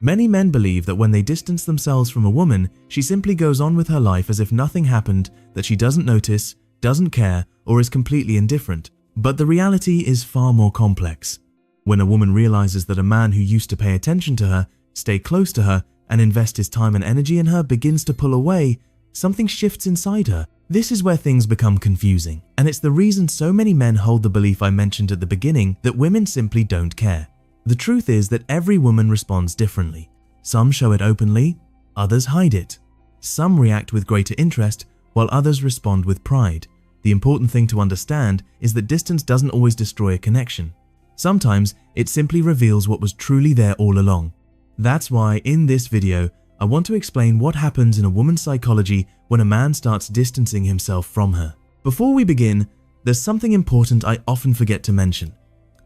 Many men believe that when they distance themselves from a woman, she simply goes on with her life as if nothing happened, that she doesn't notice, doesn't care, or is completely indifferent. But the reality is far more complex. When a woman realizes that a man who used to pay attention to her, stay close to her, and invest his time and energy in her begins to pull away, something shifts inside her. This is where things become confusing, and it's the reason so many men hold the belief I mentioned at the beginning that women simply don't care. The truth is that every woman responds differently. Some show it openly, others hide it. Some react with greater interest, while others respond with pride. The important thing to understand is that distance doesn't always destroy a connection. Sometimes it simply reveals what was truly there all along. That's why in this video, I want to explain what happens in a woman's psychology when a man starts distancing himself from her. Before we begin, there's something important I often forget to mention.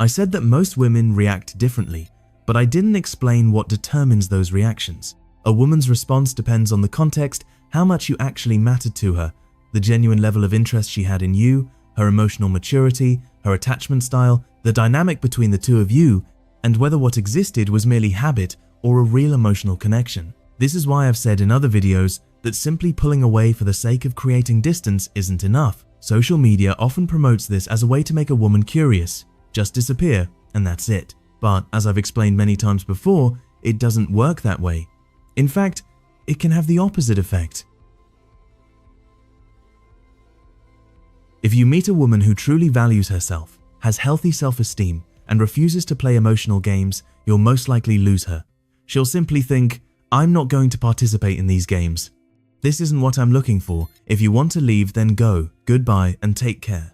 I said that most women react differently, but I didn't explain what determines those reactions. A woman's response depends on the context, how much you actually mattered to her, the genuine level of interest she had in you, her emotional maturity, her attachment style, the dynamic between the two of you, and whether what existed was merely habit or a real emotional connection. This is why I've said in other videos that simply pulling away for the sake of creating distance isn't enough. Social media often promotes this as a way to make a woman curious. Just disappear, and that's it. But as I've explained many times before, it doesn't work that way. In fact, it can have the opposite effect. If you meet a woman who truly values herself, has healthy self-esteem, and refuses to play emotional games, you'll most likely lose her. She'll simply think, "I'm not going to participate in these games. This isn't what I'm looking for. If you want to leave, then go. Goodbye and take care."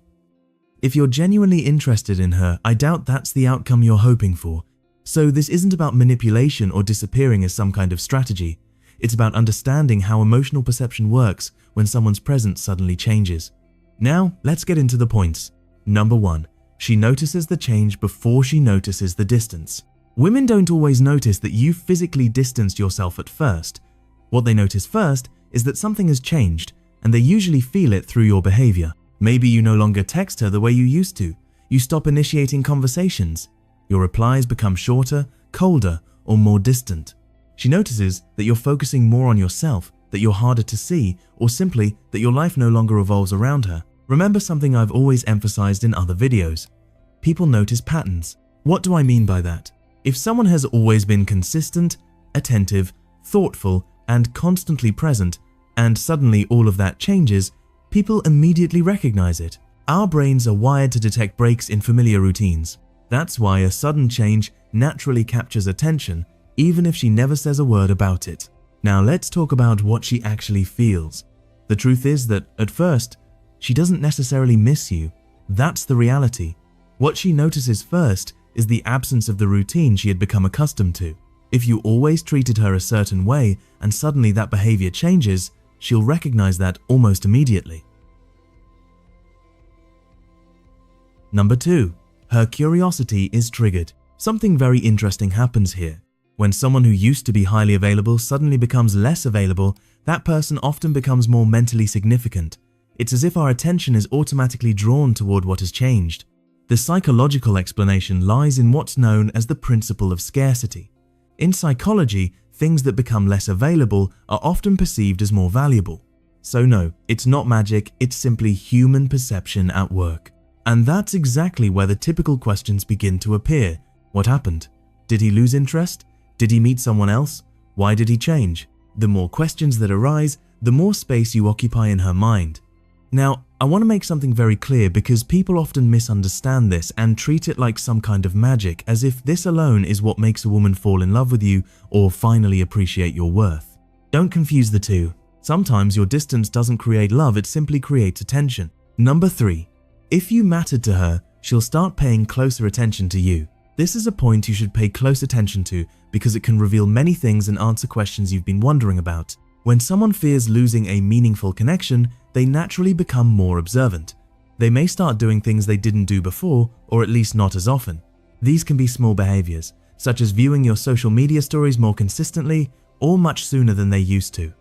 If you're genuinely interested in her, I doubt that's the outcome you're hoping for. So this isn't about manipulation or disappearing as some kind of strategy. It's about understanding how emotional perception works when someone's presence suddenly changes. Now, let's get into the points. Number 1. She notices the change before she notices the distance. Women don't always notice that you physically distanced yourself at first. What they notice first is that something has changed, and they usually feel it through your behavior. Maybe you no longer text her the way you used to. You stop initiating conversations. Your replies become shorter, colder, or more distant. She notices that you're focusing more on yourself, that you're harder to see, or simply that your life no longer revolves around her. Remember something I've always emphasized in other videos. People notice patterns. What do I mean by that? If someone has always been consistent, attentive, thoughtful, and constantly present, and suddenly all of that changes, people immediately recognize it. Our brains are wired to detect breaks in familiar routines. That's why a sudden change naturally captures attention, even if she never says a word about it. Now let's talk about what she actually feels. The truth is that, at first, she doesn't necessarily miss you. That's the reality. What she notices first is the absence of the routine she had become accustomed to. If you always treated her a certain way and suddenly that behavior changes, she'll recognize that almost immediately. Number 2. Her curiosity is triggered. Something very interesting happens here. When someone who used to be highly available suddenly becomes less available, that person often becomes more mentally significant. It's as if our attention is automatically drawn toward what has changed. The psychological explanation lies in what's known as the principle of scarcity. In psychology, things that become less available are often perceived as more valuable. So no, it's not magic, it's simply human perception at work. And that's exactly where the typical questions begin to appear. What happened? Did he lose interest? Did he meet someone else? Why did he change? The more questions that arise, the more space you occupy in her mind. Now, I want to make something very clear because people often misunderstand this and treat it like some kind of magic, as if this alone is what makes a woman fall in love with you or finally appreciate your worth. Don't confuse the two. Sometimes your distance doesn't create love, it simply creates attention. Number 3. If you mattered to her, she'll start paying closer attention to you. This is a point you should pay close attention to because it can reveal many things and answer questions you've been wondering about. When someone fears losing a meaningful connection, they naturally become more observant. They may start doing things they didn't do before, or at least not as often. These can be small behaviors, such as viewing your social media stories more consistently or much sooner than they used to.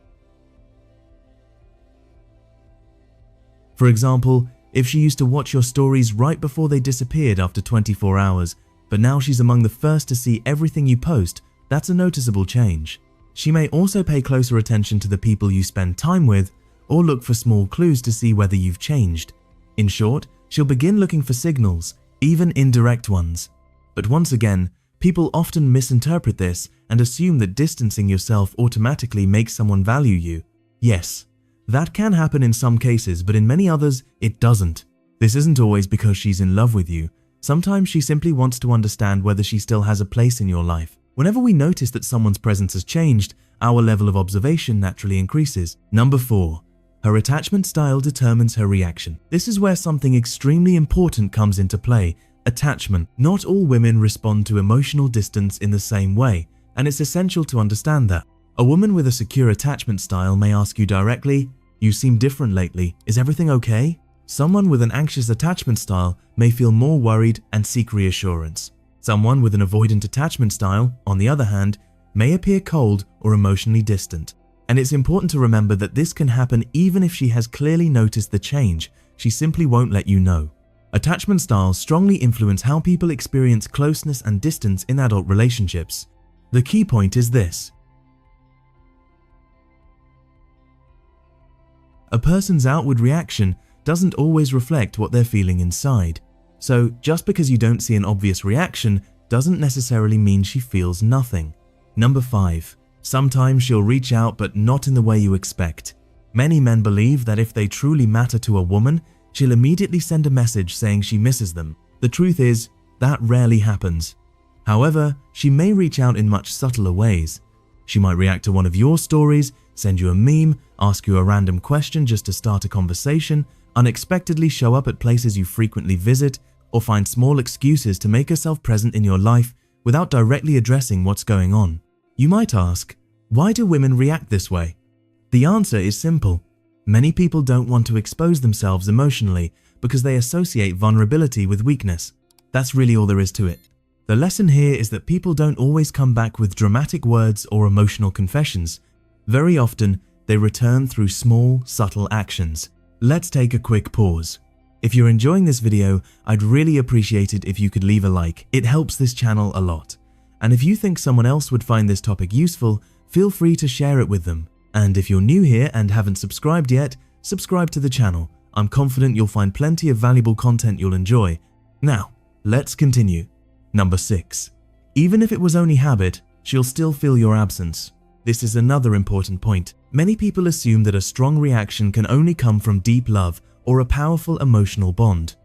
For example, if she used to watch your stories right before they disappeared after 24 hours, but now she's among the first to see everything you post, That's a noticeable change. She may also pay closer attention to the people you spend time with or look for small clues to see whether you've changed. In short, she'll begin looking for signals, even indirect ones. But once again, people often misinterpret this and assume that distancing yourself automatically makes someone value you. Yes, that can happen in some cases, but in many others, it doesn't. This isn't always because she's in love with you. Sometimes she simply wants to understand whether she still has a place in your life. Whenever we notice that someone's presence has changed, our level of observation naturally increases. Number 4. Her attachment style determines her reaction. This is where something extremely important comes into play: attachment. Not all women respond to emotional distance in the same way, and it's essential to understand that. A woman with a secure attachment style may ask you directly, "You seem different lately, is everything okay?" Someone with an anxious attachment style may feel more worried and seek reassurance. Someone with an avoidant attachment style, on the other hand, may appear cold or emotionally distant. And it's important to remember that this can happen even if she has clearly noticed the change. She simply won't let you know. Attachment styles strongly influence how people experience closeness and distance in adult relationships. The key point is this: a person's outward reaction doesn't always reflect what they're feeling inside. So just because you don't see an obvious reaction doesn't necessarily mean she feels nothing. Number 5. Sometimes she'll reach out, but not in the way you expect. Many men believe that if they truly matter to a woman, she'll immediately send a message saying she misses them. The truth is, that rarely happens. However, she may reach out in much subtler ways. She might react to one of your stories, send you a meme, ask you a random question just to start a conversation, unexpectedly show up at places you frequently visit, or find small excuses to make herself present in your life without directly addressing what's going on. You might ask, why do women react this way? The answer is simple. Many people don't want to expose themselves emotionally because they associate vulnerability with weakness. That's really all there is to it. The lesson here is that people don't always come back with dramatic words or emotional confessions. Very often, they return through small, subtle actions. Let's take a quick pause. If you're enjoying this video, I'd really appreciate it if you could leave a like. It helps this channel a lot. And if you think someone else would find this topic useful, feel free to share it with them. And if you're new here and haven't subscribed yet, subscribe to the channel. I'm confident you'll find plenty of valuable content you'll enjoy. Now, let's continue. Number 6. Even if it was only habit, she'll still feel your absence. This is another important point. Many people assume that a strong reaction can only come from deep love or a powerful emotional bond.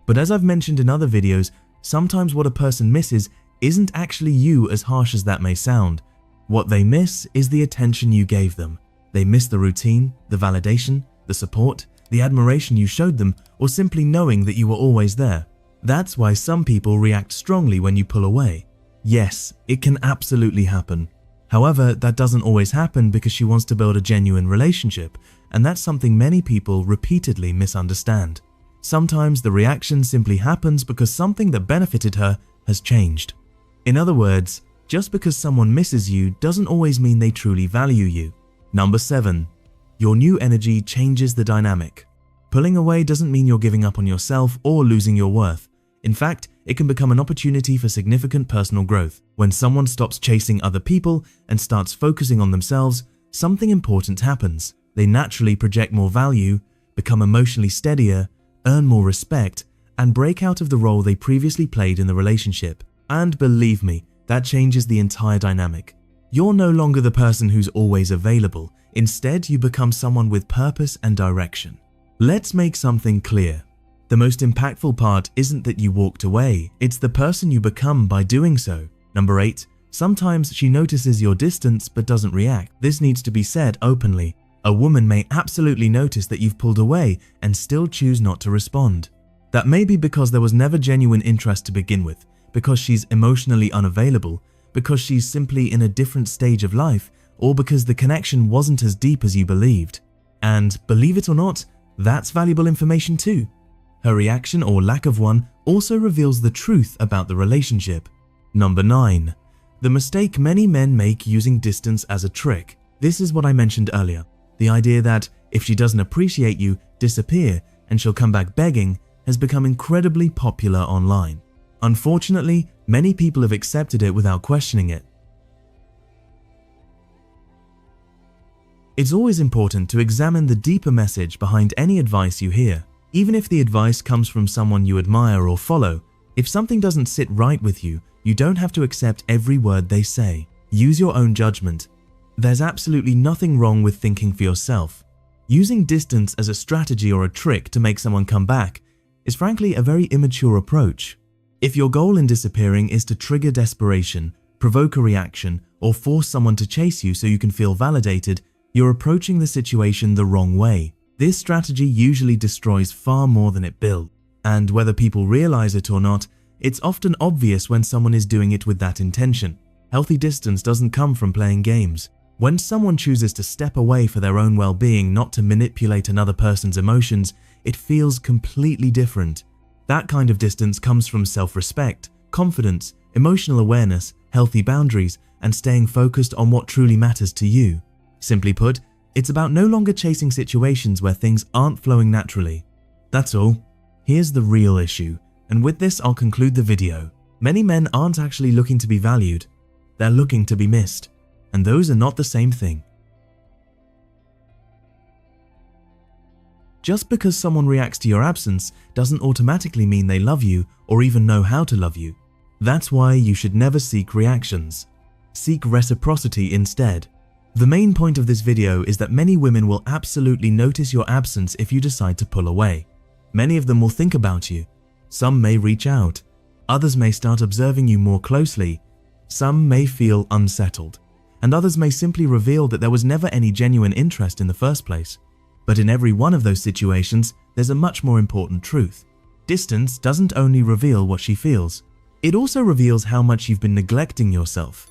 But as I've mentioned in other videos, sometimes what a person misses isn't actually you, as harsh as that may sound. What they miss is the attention you gave them. They miss the routine, the validation, the support, the admiration you showed them, or simply knowing that you were always there. That's why some people react strongly when you pull away. Yes, it can absolutely happen. However, that doesn't always happen because she wants to build a genuine relationship, and that's something many people repeatedly misunderstand. Sometimes the reaction simply happens because something that benefited her has changed. In other words, just because someone misses you doesn't always mean they truly value you. Number 7. Your new energy changes the dynamic. Pulling away doesn't mean you're giving up on yourself or losing your worth. In fact, it can become an opportunity for significant personal growth. When someone stops chasing other people and starts focusing on themselves, something important happens. They naturally project more value, become emotionally steadier, earn more respect, and break out of the role they previously played in the relationship. And believe me, that changes the entire dynamic. You're no longer the person who's always available. Instead, you become someone with purpose and direction. Let's make something clear. The most impactful part isn't that you walked away, it's the person you become by doing so. Number 8. Sometimes she notices your distance but doesn't react. This needs to be said openly. A woman may absolutely notice that you've pulled away and still choose not to respond. That may be because there was never genuine interest to begin with, because she's emotionally unavailable, because she's simply in a different stage of life, or because the connection wasn't as deep as you believed. And believe it or not, that's valuable information too. Her reaction or lack of one also reveals the truth about the relationship. Number 9. The mistake many men make using distance as a trick. This is what I mentioned earlier. The idea that if she doesn't appreciate you, disappear and she'll come back begging has become incredibly popular online. Unfortunately, many people have accepted it without questioning it. It's always important to examine the deeper message behind any advice you hear. Even if the advice comes from someone you admire or follow, if something doesn't sit right with you, you don't have to accept every word they say. Use your own judgment. There's absolutely nothing wrong with thinking for yourself. Using distance as a strategy or a trick to make someone come back is frankly a very immature approach. If your goal in disappearing is to trigger desperation, provoke a reaction, or force someone to chase you so you can feel validated, you're approaching the situation the wrong way. This strategy usually destroys far more than it builds, and whether people realize it or not, it's often obvious when someone is doing it with that intention. Healthy distance doesn't come from playing games. When someone chooses to step away for their own well-being, not to manipulate another person's emotions, it feels completely different. That kind of distance comes from self-respect, confidence, emotional awareness, healthy boundaries, and staying focused on what truly matters to you. Simply put, it's about no longer chasing situations where things aren't flowing naturally. That's all. Here's the real issue, and with this I'll conclude the video. Many men aren't actually looking to be valued. They're looking to be missed, and those are not the same thing. Just because someone reacts to your absence doesn't automatically mean they love you or even know how to love you. That's why you should never seek reactions. Seek reciprocity instead. The main point of this video is that many women will absolutely notice your absence if you decide to pull away. Many of them will think about you. Some may reach out. Others may start observing you more closely. Some may feel unsettled. And others may simply reveal that there was never any genuine interest in the first place. But in every one of those situations, there's a much more important truth. Distance doesn't only reveal what she feels. It also reveals how much you've been neglecting yourself.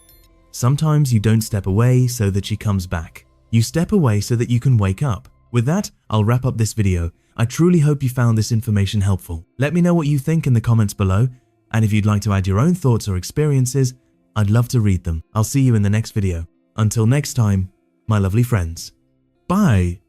Sometimes you don't step away so that she comes back. You step away so that you can wake up. With that, I'll wrap up this video. I truly hope you found this information helpful. Let me know what you think in the comments below, and if you'd like to add your own thoughts or experiences, I'd love to read them. I'll see you in the next video. Until next time, my lovely friends. Bye!